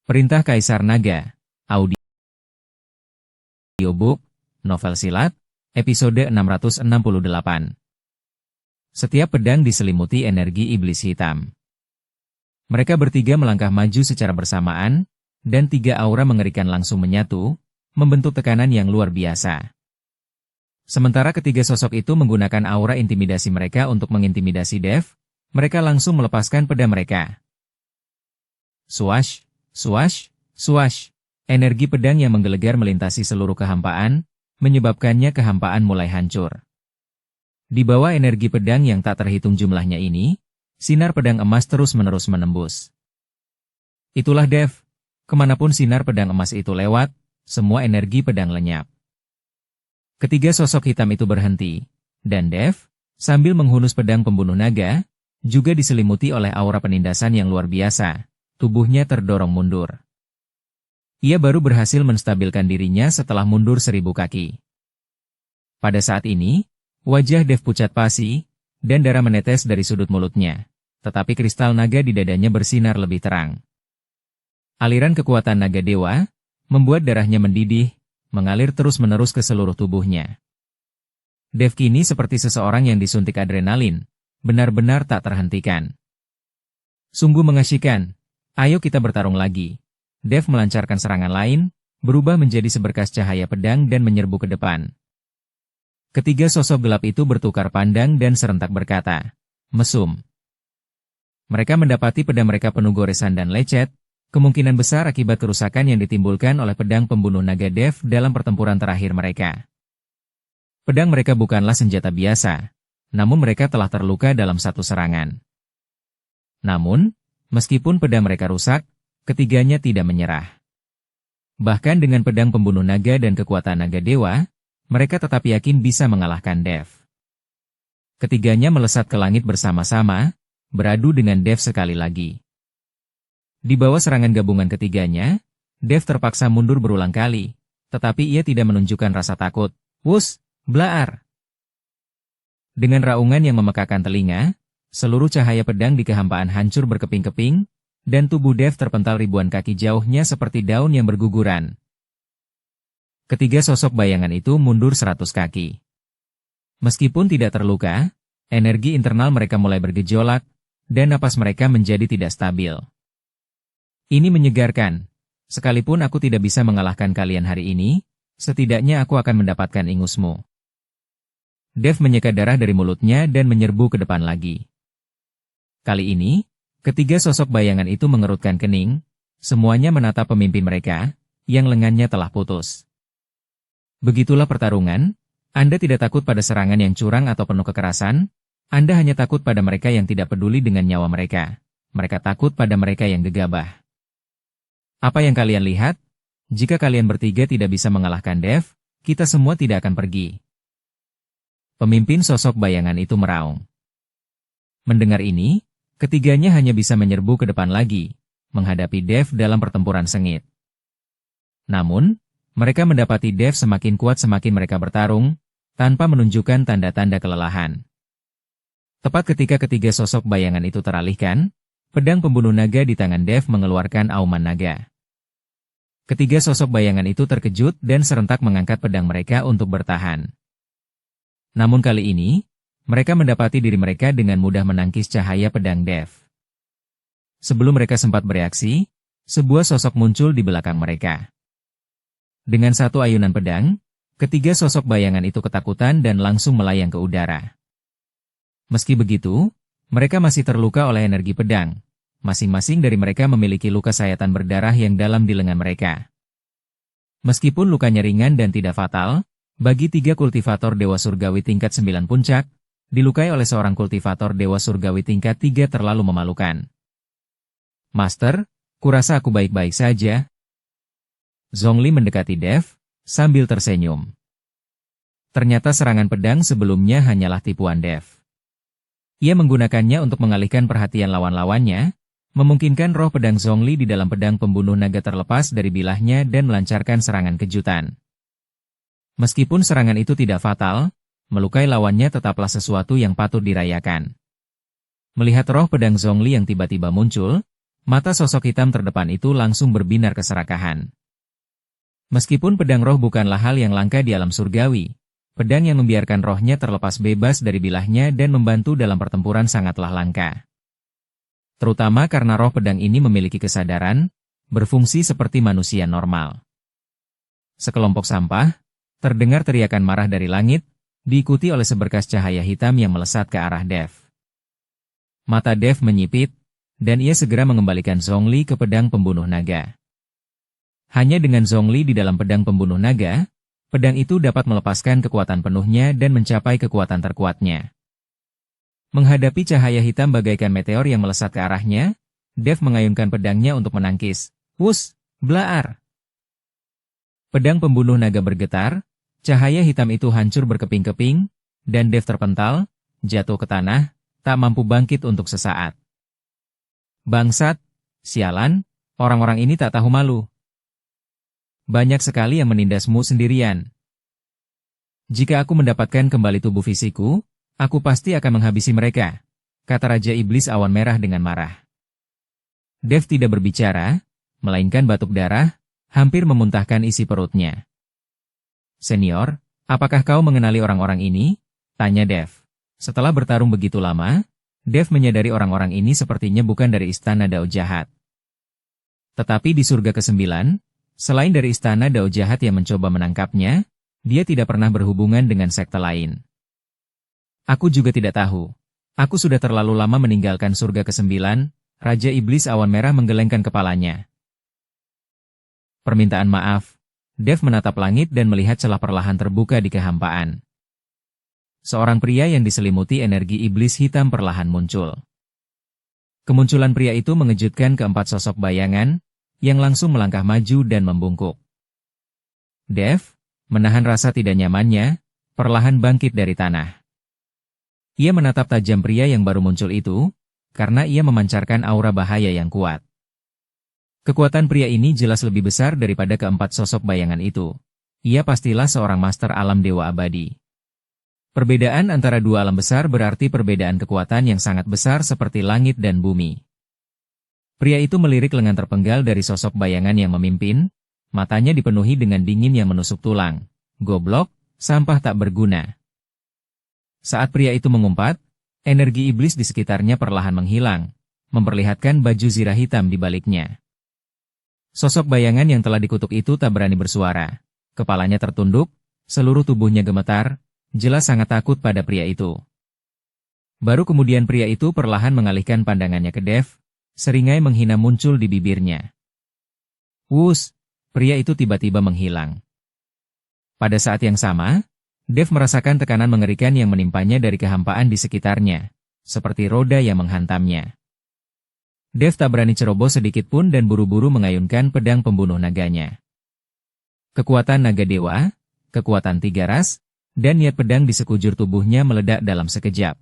Perintah Kaisar Naga, audiobook, novel silat, episode 668. Setiap pedang diselimuti energi iblis hitam. Mereka bertiga melangkah maju secara bersamaan, dan tiga aura mengerikan langsung menyatu, membentuk tekanan yang luar biasa. Sementara ketiga sosok itu menggunakan aura intimidasi mereka untuk mengintimidasi Dev, mereka langsung melepaskan pedang mereka. Swash, swash, swash. Energi pedang yang menggelegar melintasi seluruh kehampaan, menyebabkannya kehampaan mulai hancur. Di bawah energi pedang yang tak terhitung jumlahnya ini, sinar pedang emas terus-menerus menembus. Itulah Dev. Kemanapun sinar pedang emas itu lewat, semua energi pedang lenyap. Ketiga sosok hitam itu berhenti, dan Dev, sambil menghunus pedang pembunuh naga, juga diselimuti oleh aura penindasan yang luar biasa. Tubuhnya terdorong mundur. Ia baru berhasil menstabilkan dirinya setelah mundur 1000 kaki. Pada saat ini, wajah Dev pucat pasi, dan darah menetes dari sudut mulutnya. Tetapi kristal naga di dadanya bersinar lebih terang. Aliran kekuatan naga dewa, membuat darahnya mendidih, mengalir terus-menerus ke seluruh tubuhnya. Dev kini seperti seseorang yang disuntik adrenalin, benar-benar tak terhentikan. Sungguh mengasyikkan. Ayo kita bertarung lagi. Dev melancarkan serangan lain, berubah menjadi seberkas cahaya pedang dan menyerbu ke depan. Ketiga sosok gelap itu bertukar pandang dan serentak berkata, "Mesum." Mereka mendapati pedang mereka penuh goresan dan lecet, kemungkinan besar akibat kerusakan yang ditimbulkan oleh pedang pembunuh naga Dev dalam pertempuran terakhir mereka. Pedang mereka bukanlah senjata biasa, namun mereka telah terluka dalam satu serangan. Namun, meskipun pedang mereka rusak, ketiganya tidak menyerah. Bahkan dengan pedang pembunuh naga dan kekuatan naga dewa, mereka tetap yakin bisa mengalahkan Dev. Ketiganya melesat ke langit bersama-sama, beradu dengan Dev sekali lagi. Di bawah serangan gabungan ketiganya, Dev terpaksa mundur berulang kali, tetapi ia tidak menunjukkan rasa takut. Wus, blaar. Dengan raungan yang memekakan telinga, seluruh cahaya pedang di kehampaan hancur berkeping-keping, dan tubuh Dev terpental ribuan kaki jauhnya seperti daun yang berguguran. Ketiga sosok bayangan itu mundur 100 kaki. Meskipun tidak terluka, energi internal mereka mulai bergejolak, dan napas mereka menjadi tidak stabil. Ini menyegarkan. Sekalipun aku tidak bisa mengalahkan kalian hari ini, setidaknya aku akan mendapatkan ingusmu. Dev menyeka darah dari mulutnya dan menyerbu ke depan lagi. Kali ini, ketiga sosok bayangan itu mengerutkan kening, semuanya menatap pemimpin mereka, yang lengannya telah putus. Begitulah pertarungan, Anda tidak takut pada serangan yang curang atau penuh kekerasan, Anda hanya takut pada mereka yang tidak peduli dengan nyawa mereka. Mereka takut pada mereka yang gegabah. Apa yang kalian lihat? Jika kalian bertiga tidak bisa mengalahkan Dev, kita semua tidak akan pergi. Pemimpin sosok bayangan itu meraung. Mendengar ini, ketiganya hanya bisa menyerbu ke depan lagi, menghadapi Dev dalam pertempuran sengit. Namun, mereka mendapati Dev semakin kuat semakin mereka bertarung, tanpa menunjukkan tanda-tanda kelelahan. Tepat ketika ketiga sosok bayangan itu teralihkan, pedang pembunuh naga di tangan Dev mengeluarkan auman naga. Ketiga sosok bayangan itu terkejut dan serentak mengangkat pedang mereka untuk bertahan. Namun kali ini, mereka mendapati diri mereka dengan mudah menangkis cahaya pedang Dev. Sebelum mereka sempat bereaksi, sebuah sosok muncul di belakang mereka. Dengan satu ayunan pedang, ketiga sosok bayangan itu ketakutan dan langsung melayang ke udara. Meski begitu, mereka masih terluka oleh energi pedang. Masing-masing dari mereka memiliki luka sayatan berdarah yang dalam di lengan mereka. Meskipun lukanya ringan dan tidak fatal, bagi tiga kultivator Dewa Surgawi tingkat 9 puncak, dilukai oleh seorang kultivator Dewa Surgawi tingkat 3 terlalu memalukan. Master, kurasa aku baik-baik saja. Zhongli mendekati Dev, sambil tersenyum. Ternyata serangan pedang sebelumnya hanyalah tipuan Dev. Ia menggunakannya untuk mengalihkan perhatian lawan-lawannya, memungkinkan roh pedang Zhongli di dalam pedang pembunuh naga terlepas dari bilahnya dan melancarkan serangan kejutan. Meskipun serangan itu tidak fatal, melukai lawannya tetaplah sesuatu yang patut dirayakan. Melihat roh pedang Zhongli yang tiba-tiba muncul, Mata sosok hitam terdepan itu langsung berbinar keserakahan. Meskipun pedang roh bukanlah hal yang langka di alam surgawi, pedang yang membiarkan rohnya terlepas bebas dari bilahnya dan membantu dalam pertempuran sangatlah langka. Terutama karena roh pedang ini memiliki kesadaran, berfungsi seperti manusia normal. Sekelompok sampah, terdengar teriakan marah dari langit, diikuti oleh seberkas cahaya hitam yang melesat ke arah Dev. Mata Dev menyipit, dan ia segera mengembalikan Zhongli ke pedang pembunuh naga. Hanya dengan Zhongli di dalam pedang pembunuh naga, pedang itu dapat melepaskan kekuatan penuhnya dan mencapai kekuatan terkuatnya. Menghadapi cahaya hitam bagaikan meteor yang melesat ke arahnya, Dev mengayunkan pedangnya untuk menangkis. Wus, blaar! Pedang pembunuh naga bergetar, cahaya hitam itu hancur berkeping-keping, dan Dev terpental, jatuh ke tanah, tak mampu bangkit untuk sesaat. Bangsat, sialan, orang-orang ini tak tahu malu. Banyak sekali yang menindasmu sendirian. Jika aku mendapatkan kembali tubuh fisikku, aku pasti akan menghabisi mereka, kata Raja Iblis Awan Merah dengan marah. Dev tidak berbicara, melainkan batuk darah, hampir memuntahkan isi perutnya. Senior, apakah kau mengenali orang-orang ini? Tanya Dev. Setelah bertarung begitu lama, Dev menyadari orang-orang ini sepertinya bukan dari istana Dao Jahat. Tetapi di surga ke-9, selain dari istana Dao Jahat yang mencoba menangkapnya, dia tidak pernah berhubungan dengan sekte lain. Aku juga tidak tahu. Aku sudah terlalu lama meninggalkan surga ke-9, Raja Iblis Awan Merah menggelengkan kepalanya. Permintaan maaf. Dev menatap langit dan melihat celah perlahan terbuka di kehampaan. Seorang pria yang diselimuti energi iblis hitam perlahan muncul. Kemunculan pria itu mengejutkan keempat sosok bayangan, yang langsung melangkah maju dan membungkuk. Dev, menahan rasa tidak nyamannya, perlahan bangkit dari tanah. Ia menatap tajam pria yang baru muncul itu, karena ia memancarkan aura bahaya yang kuat. Kekuatan pria ini jelas lebih besar daripada keempat sosok bayangan itu. Ia pastilah seorang master alam dewa abadi. Perbedaan antara dua alam besar berarti perbedaan kekuatan yang sangat besar seperti langit dan bumi. Pria itu melirik lengan terpenggal dari sosok bayangan yang memimpin, matanya dipenuhi dengan dingin yang menusuk tulang. Goblok, sampah tak berguna. Saat pria itu mengumpat, energi iblis di sekitarnya perlahan menghilang, memperlihatkan baju zirah hitam di baliknya. Sosok bayangan yang telah dikutuk itu tak berani bersuara. Kepalanya tertunduk, seluruh tubuhnya gemetar, jelas sangat takut pada pria itu. Baru kemudian pria itu perlahan mengalihkan pandangannya ke Dev, seringai menghina muncul di bibirnya. Wus, pria itu tiba-tiba menghilang. Pada saat yang sama, Dev merasakan tekanan mengerikan yang menimpanya dari kehampaan di sekitarnya, seperti roda yang menghantamnya. Dev tak berani ceroboh sedikit pun dan buru-buru mengayunkan pedang pembunuh naganya. Kekuatan naga dewa, kekuatan tiga ras, dan niat pedang di sekujur tubuhnya meledak dalam sekejap.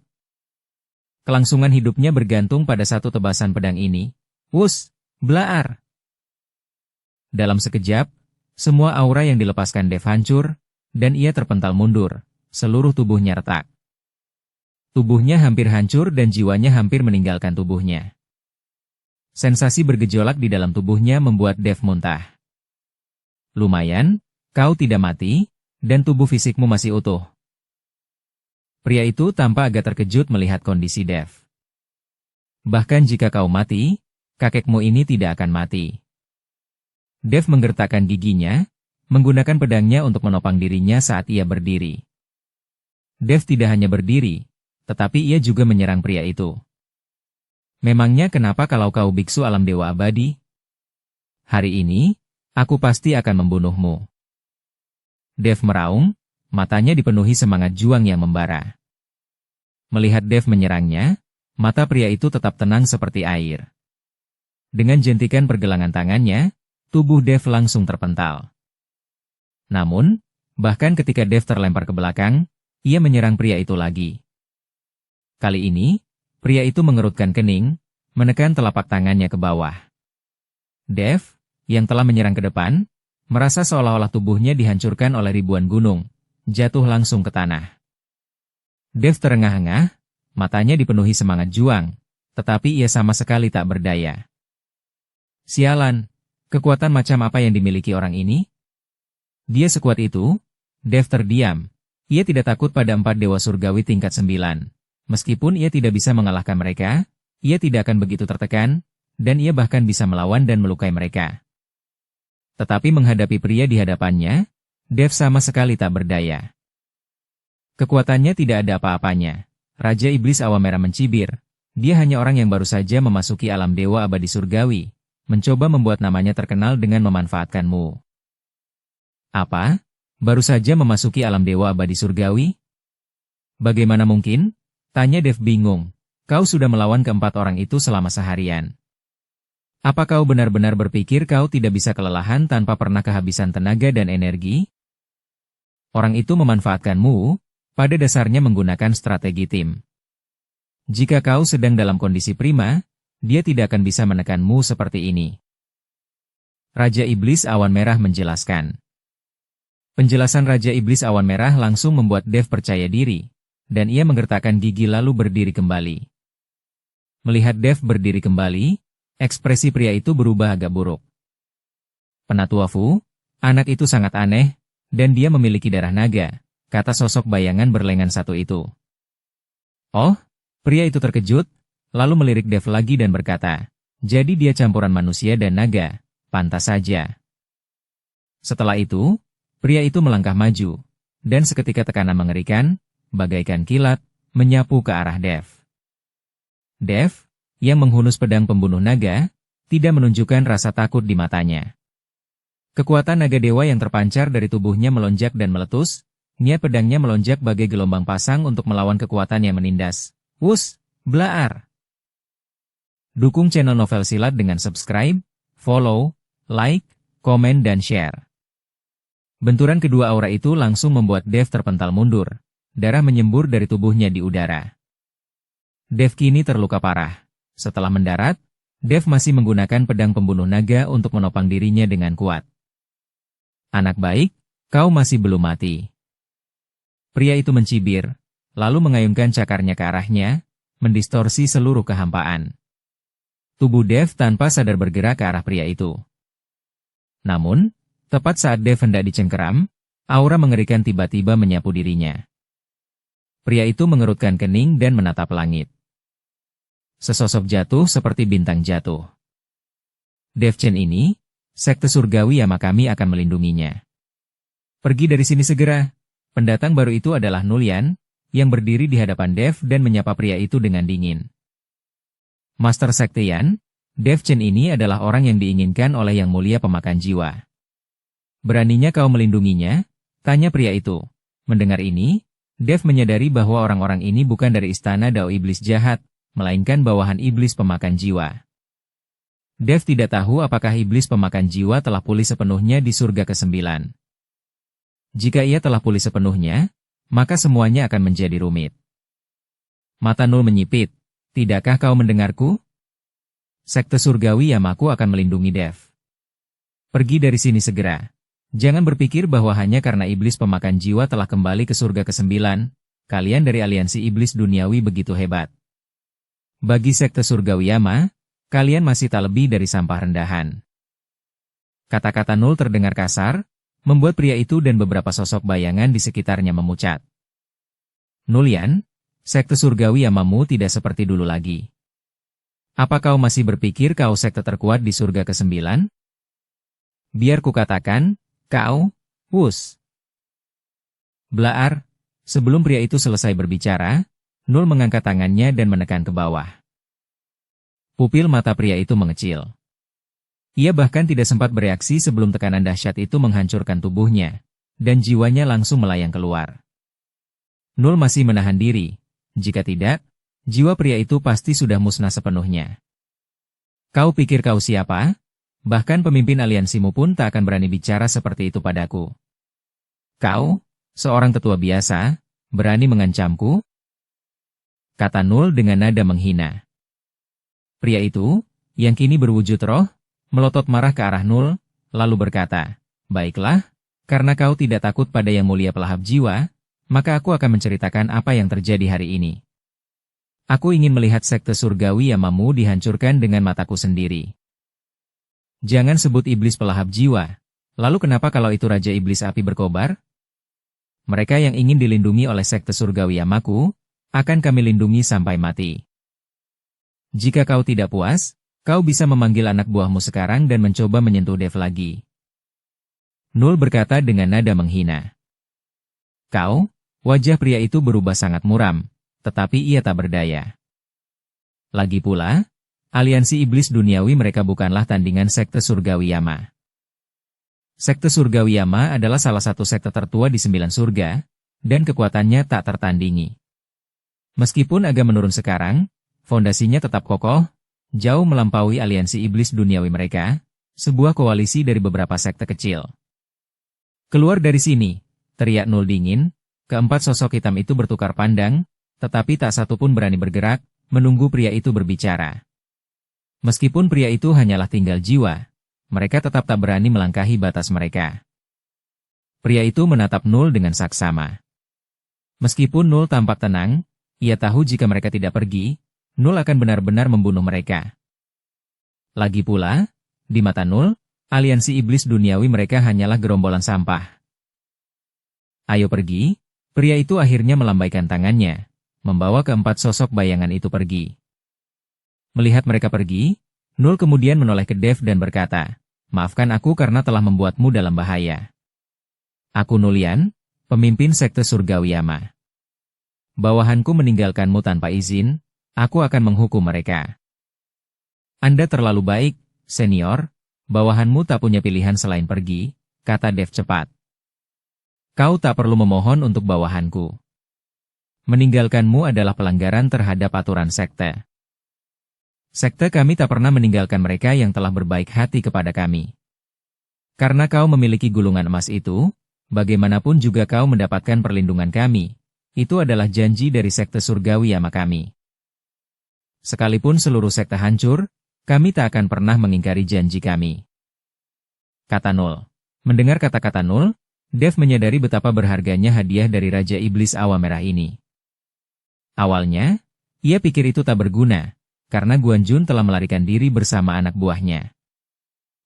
Kelangsungan hidupnya bergantung pada satu tebasan pedang ini. Wus, blaar! Dalam sekejap, semua aura yang dilepaskan Dev hancur, dan ia terpental mundur, seluruh tubuhnya retak. Tubuhnya hampir hancur dan jiwanya hampir meninggalkan tubuhnya. Sensasi bergejolak di dalam tubuhnya membuat Dev muntah. Lumayan, kau tidak mati, dan tubuh fisikmu masih utuh. Pria itu tampak agak terkejut melihat kondisi Dev. Bahkan jika kau mati, kakekmu ini tidak akan mati. Dev menggertakkan giginya, menggunakan pedangnya untuk menopang dirinya saat ia berdiri. Dev tidak hanya berdiri, tetapi ia juga menyerang pria itu. Memangnya kenapa kalau kau biksu alam dewa abadi? Hari ini, aku pasti akan membunuhmu. Dev meraung, matanya dipenuhi semangat juang yang membara. Melihat Dev menyerangnya, mata pria itu tetap tenang seperti air. Dengan jentikan pergelangan tangannya, tubuh Dev langsung terpental. Namun, bahkan ketika Dev terlempar ke belakang, ia menyerang pria itu lagi. Kali ini, pria itu mengerutkan kening, menekan telapak tangannya ke bawah. Dev, yang telah menyerang ke depan, merasa seolah-olah tubuhnya dihancurkan oleh ribuan gunung, jatuh langsung ke tanah. Dev terengah-engah, matanya dipenuhi semangat juang, tetapi ia sama sekali tak berdaya. Sialan, kekuatan macam apa yang dimiliki orang ini? Dia sekuat itu? Dev terdiam. Ia tidak takut pada 4 dewa surgawi tingkat 9. Meskipun ia tidak bisa mengalahkan mereka, ia tidak akan begitu tertekan, dan ia bahkan bisa melawan dan melukai mereka. Tetapi menghadapi pria di hadapannya, Dev sama sekali tak berdaya. Kekuatannya tidak ada apa-apanya. Raja Iblis Awan Merah mencibir. Dia hanya orang yang baru saja memasuki alam dewa abadi surgawi, mencoba membuat namanya terkenal dengan memanfaatkanmu. Apa? Baru saja memasuki alam dewa abadi surgawi? Bagaimana mungkin? Tanya Dev bingung. Kau sudah melawan keempat orang itu selama seharian. Apa kau benar-benar berpikir kau tidak bisa kelelahan tanpa pernah kehabisan tenaga dan energi? Orang itu memanfaatkanmu, pada dasarnya menggunakan strategi tim. Jika kau sedang dalam kondisi prima, dia tidak akan bisa menekanmu seperti ini. Raja Iblis Awan Merah menjelaskan. Penjelasan Raja Iblis Awan Merah langsung membuat Dev percaya diri, dan ia menggertakkan gigi lalu berdiri kembali. Melihat Dev berdiri kembali, ekspresi pria itu berubah agak buruk. Penatua Fu, anak itu sangat aneh, dan dia memiliki darah naga, kata sosok bayangan berlengan satu itu. Oh? Pria itu terkejut, lalu melirik Dev lagi dan berkata, jadi dia campuran manusia dan naga, pantas saja. Setelah itu, pria itu melangkah maju, dan seketika tekanan mengerikan, bagaikan kilat, menyapu ke arah Dev. Dev, yang menghunus pedang pembunuh naga, tidak menunjukkan rasa takut di matanya. Kekuatan naga dewa yang terpancar dari tubuhnya melonjak dan meletus, niat pedangnya melonjak bagai gelombang pasang untuk melawan kekuatan yang menindas. Wus, blaar. Dukung channel Novel Silat dengan subscribe, follow, like, komen dan share. Benturan kedua aura itu langsung membuat Dev terpental mundur. Darah menyembur dari tubuhnya di udara. Dev kini terluka parah. Setelah mendarat, Dev masih menggunakan pedang pembunuh naga untuk menopang dirinya dengan kuat. Anak baik, kau masih belum mati. Pria itu mencibir, lalu mengayunkan cakarnya ke arahnya, mendistorsi seluruh kehampaan. Tubuh Dev tanpa sadar bergerak ke arah pria itu. Namun, tepat saat Dev hendak dicengkeram, aura mengerikan tiba-tiba menyapu dirinya. Pria itu mengerutkan kening dan menatap langit. Sesosok jatuh seperti bintang jatuh. Dev Chen ini, sekte surgawi Yamakami akan melindunginya. Pergi dari sini segera. Pendatang baru itu adalah Nulyan, yang berdiri di hadapan Dev dan menyapa pria itu dengan dingin. Master Sekte Yan, Dev Chen ini adalah orang yang diinginkan oleh Yang Mulia Pemakan Jiwa. Beraninya kau melindunginya? Tanya pria itu. Mendengar ini, Dev menyadari bahwa orang-orang ini bukan dari istana Dao Iblis Jahat, melainkan bawahan Iblis Pemakan Jiwa. Dev tidak tahu apakah Iblis Pemakan Jiwa telah pulih sepenuhnya di surga ke-9. Jika ia telah pulih sepenuhnya, maka semuanya akan menjadi rumit. Mata Nul menyipit. Tidakkah kau mendengarku? Sekte surgawi Yamaku akan melindungi Dev. Pergi dari sini segera. Jangan berpikir bahwa hanya karena iblis pemakan jiwa telah kembali ke surga ke-9, kalian dari aliansi iblis duniawi begitu hebat. Bagi sekte surgawi Yama, kalian masih tak lebih dari sampah rendahan. Kata-kata Nul terdengar kasar, membuat pria itu dan beberapa sosok bayangan di sekitarnya memucat. Nulyan, sekte surgawi Yamamu tidak seperti dulu lagi. Apa kau masih berpikir kau sekte terkuat di surga ke-9? Biar kukatakan, kau, wus. Blaar, sebelum pria itu selesai berbicara, Nul mengangkat tangannya dan menekan ke bawah. Pupil mata pria itu mengecil. Ia bahkan tidak sempat bereaksi sebelum tekanan dahsyat itu menghancurkan tubuhnya, dan jiwanya langsung melayang keluar. Nul masih menahan diri. Jika tidak, jiwa pria itu pasti sudah musnah sepenuhnya. Kau pikir kau siapa? Bahkan pemimpin aliansimu pun tak akan berani bicara seperti itu padaku. Kau, seorang tetua biasa, berani mengancamku? Kata Nul dengan nada menghina. Pria itu, yang kini berwujud roh, melotot marah ke arah Nul, lalu berkata, baiklah, karena kau tidak takut pada Yang Mulia Pelahap Jiwa, maka aku akan menceritakan apa yang terjadi hari ini. Aku ingin melihat sekte surgawi Yamamu dihancurkan dengan mataku sendiri. Jangan sebut iblis pelahap jiwa. Lalu kenapa kalau itu Raja Iblis Api berkobar? Mereka yang ingin dilindungi oleh sekte surgawi Yamaku, akan kami lindungi sampai mati. Jika kau tidak puas, kau bisa memanggil anak buahmu sekarang dan mencoba menyentuh Dev lagi. Null berkata dengan nada menghina. Kau, wajah pria itu berubah sangat muram, tetapi ia tak berdaya. Lagi pula, aliansi iblis duniawi mereka bukanlah tandingan sekte surgawi Yama. Sekte surgawi Yama adalah salah satu sekte tertua di 9 surga, dan kekuatannya tak tertandingi. Meskipun agak menurun sekarang, fondasinya tetap kokoh, jauh melampaui aliansi iblis duniawi mereka, sebuah koalisi dari beberapa sekte kecil. Keluar dari sini, teriak Null dingin, keempat sosok hitam itu bertukar pandang, tetapi tak satu pun berani bergerak, menunggu pria itu berbicara. Meskipun pria itu hanyalah tinggal jiwa, mereka tetap tak berani melangkahi batas mereka. Pria itu menatap Null dengan saksama. Meskipun Null tampak tenang, ia tahu jika mereka tidak pergi, Null akan benar-benar membunuh mereka. Lagi pula, di mata Null, aliansi iblis duniawi mereka hanyalah gerombolan sampah. Ayo pergi, pria itu akhirnya melambaikan tangannya, membawa keempat sosok bayangan itu pergi. Melihat mereka pergi, Null kemudian menoleh ke Dev dan berkata, maafkan aku karena telah membuatmu dalam bahaya. Aku Nullian, pemimpin sekte surgawi Yama. Bawahanku meninggalkanmu tanpa izin, aku akan menghukum mereka. Anda terlalu baik, senior, bawahanmu tak punya pilihan selain pergi, kata Dev cepat. Kau tak perlu memohon untuk bawahanku. Meninggalkanmu adalah pelanggaran terhadap aturan sekte. Sekte kami tak pernah meninggalkan mereka yang telah berbaik hati kepada kami. Karena kau memiliki gulungan emas itu, bagaimanapun juga kau mendapatkan perlindungan kami. Itu adalah janji dari sekte surgawi Yama kami. Sekalipun seluruh sekte hancur, kami tak akan pernah mengingkari janji kami. Kata Null. Mendengar kata-kata Null, Dev menyadari betapa berharganya hadiah dari Raja Iblis Awa Merah ini. Awalnya, ia pikir itu tak berguna, karena Guanjun telah melarikan diri bersama anak buahnya.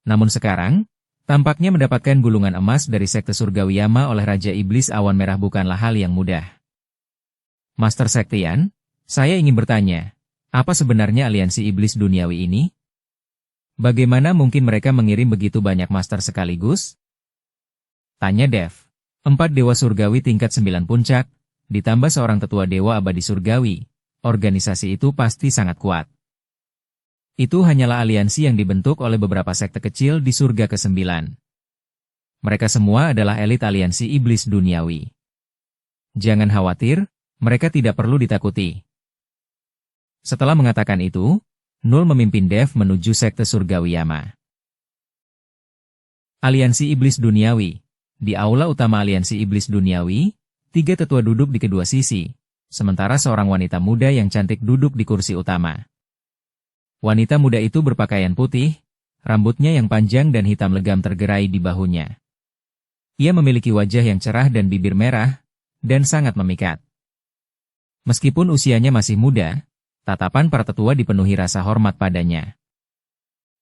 Namun sekarang, tampaknya mendapatkan gulungan emas dari sekte surgawi Yama oleh Raja Iblis Awan Merah bukanlah hal yang mudah. Master Sektian, saya ingin bertanya, apa sebenarnya aliansi iblis duniawi ini? Bagaimana mungkin mereka mengirim begitu banyak master sekaligus? Tanya Dev. 4 dewa surgawi tingkat 9 puncak, ditambah seorang tetua dewa abadi surgawi, organisasi itu pasti sangat kuat. Itu hanyalah aliansi yang dibentuk oleh beberapa sekte kecil di surga ke-9. Mereka semua adalah elit aliansi iblis duniawi. Jangan khawatir, mereka tidak perlu ditakuti. Setelah mengatakan itu, Null memimpin Dev menuju sekte surgawi Yama. Aliansi iblis duniawi. Di aula utama aliansi iblis duniawi, 3 tetua duduk di kedua sisi, sementara seorang wanita muda yang cantik duduk di kursi utama. Wanita muda itu berpakaian putih, rambutnya yang panjang dan hitam legam tergerai di bahunya. Ia memiliki wajah yang cerah dan bibir merah, dan sangat memikat. Meskipun usianya masih muda, tatapan para tetua dipenuhi rasa hormat padanya.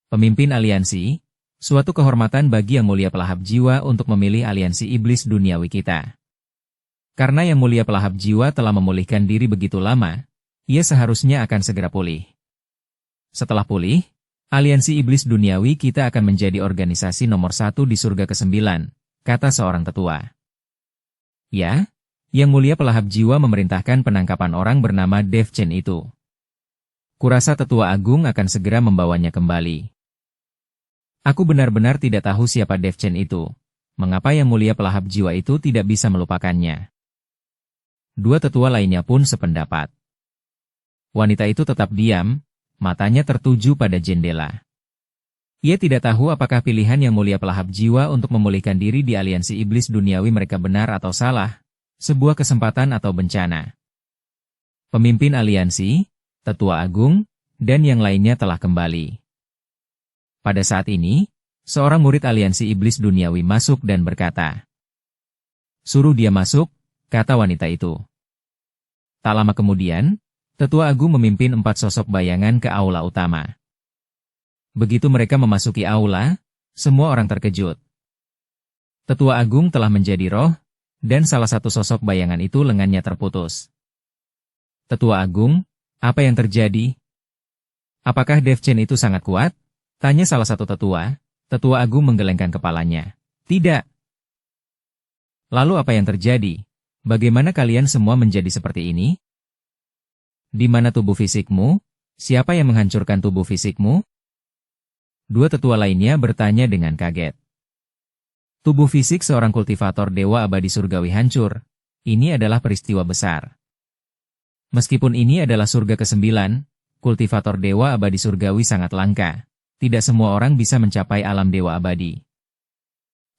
Pemimpin aliansi, suatu kehormatan bagi yang mulia pelahap jiwa untuk memilih aliansi iblis duniawi kita. Karena yang mulia pelahap jiwa telah memulihkan diri begitu lama, ia seharusnya akan segera pulih. Setelah pulih, aliansi iblis duniawi kita akan menjadi organisasi nomor 1 di surga ke-9, kata seorang tetua. Ya, yang mulia pelahap jiwa memerintahkan penangkapan orang bernama Dev Chen itu. Kurasa tetua agung akan segera membawanya kembali. Aku benar-benar tidak tahu siapa Dev Chen itu. Mengapa yang mulia pelahap jiwa itu tidak bisa melupakannya? 2 tetua lainnya pun sependapat. Wanita itu tetap diam, matanya tertuju pada jendela. Ia tidak tahu apakah pilihan yang mulia pelahap jiwa untuk memulihkan diri di aliansi iblis duniawi mereka benar atau salah, sebuah kesempatan atau bencana. Pemimpin aliansi, tetua agung, dan yang lainnya telah kembali. Pada saat ini, seorang murid aliansi iblis duniawi masuk dan berkata, "Suruh dia masuk," kata wanita itu. Tak lama kemudian, tetua agung memimpin 4 sosok bayangan ke aula utama. Begitu mereka memasuki aula, semua orang terkejut. Tetua Agung telah menjadi roh, dan salah satu sosok bayangan itu lengannya terputus. Tetua Agung, apa yang terjadi? Apakah Dev Chen itu sangat kuat? Tanya salah satu tetua. Tetua Agung menggelengkan kepalanya. Tidak. Lalu apa yang terjadi? Bagaimana kalian semua menjadi seperti ini? Di mana tubuh fisikmu? Siapa yang menghancurkan tubuh fisikmu? Dua tetua lainnya bertanya dengan kaget. Tubuh fisik seorang kultivator dewa abadi surgawi hancur. Ini adalah peristiwa besar. Meskipun ini adalah surga ke-9, kultivator dewa abadi surgawi sangat langka. Tidak semua orang bisa mencapai alam dewa abadi.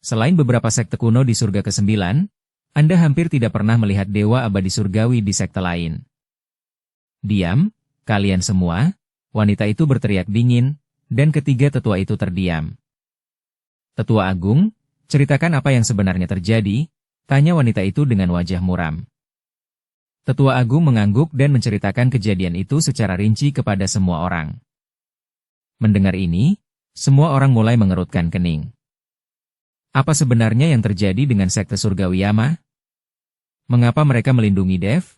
Selain beberapa sekte kuno di surga ke-9, Anda hampir tidak pernah melihat dewa abadi surgawi di sekte lain. Diam, kalian semua, wanita itu berteriak dingin, dan ketiga tetua itu terdiam. Tetua Agung, ceritakan apa yang sebenarnya terjadi, tanya wanita itu dengan wajah muram. Tetua Agung mengangguk dan menceritakan kejadian itu secara rinci kepada semua orang. Mendengar ini, semua orang mulai mengerutkan kening. Apa sebenarnya yang terjadi dengan sekte surgawi Yama? Mengapa mereka melindungi Dev?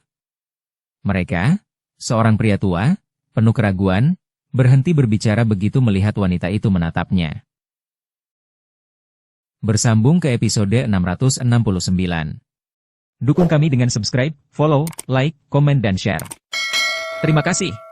Mereka, seorang pria tua, penuh keraguan, berhenti berbicara begitu melihat wanita itu menatapnya. Bersambung ke episode 669. Dukung kami dengan subscribe, follow, like, komen dan share. Terima kasih.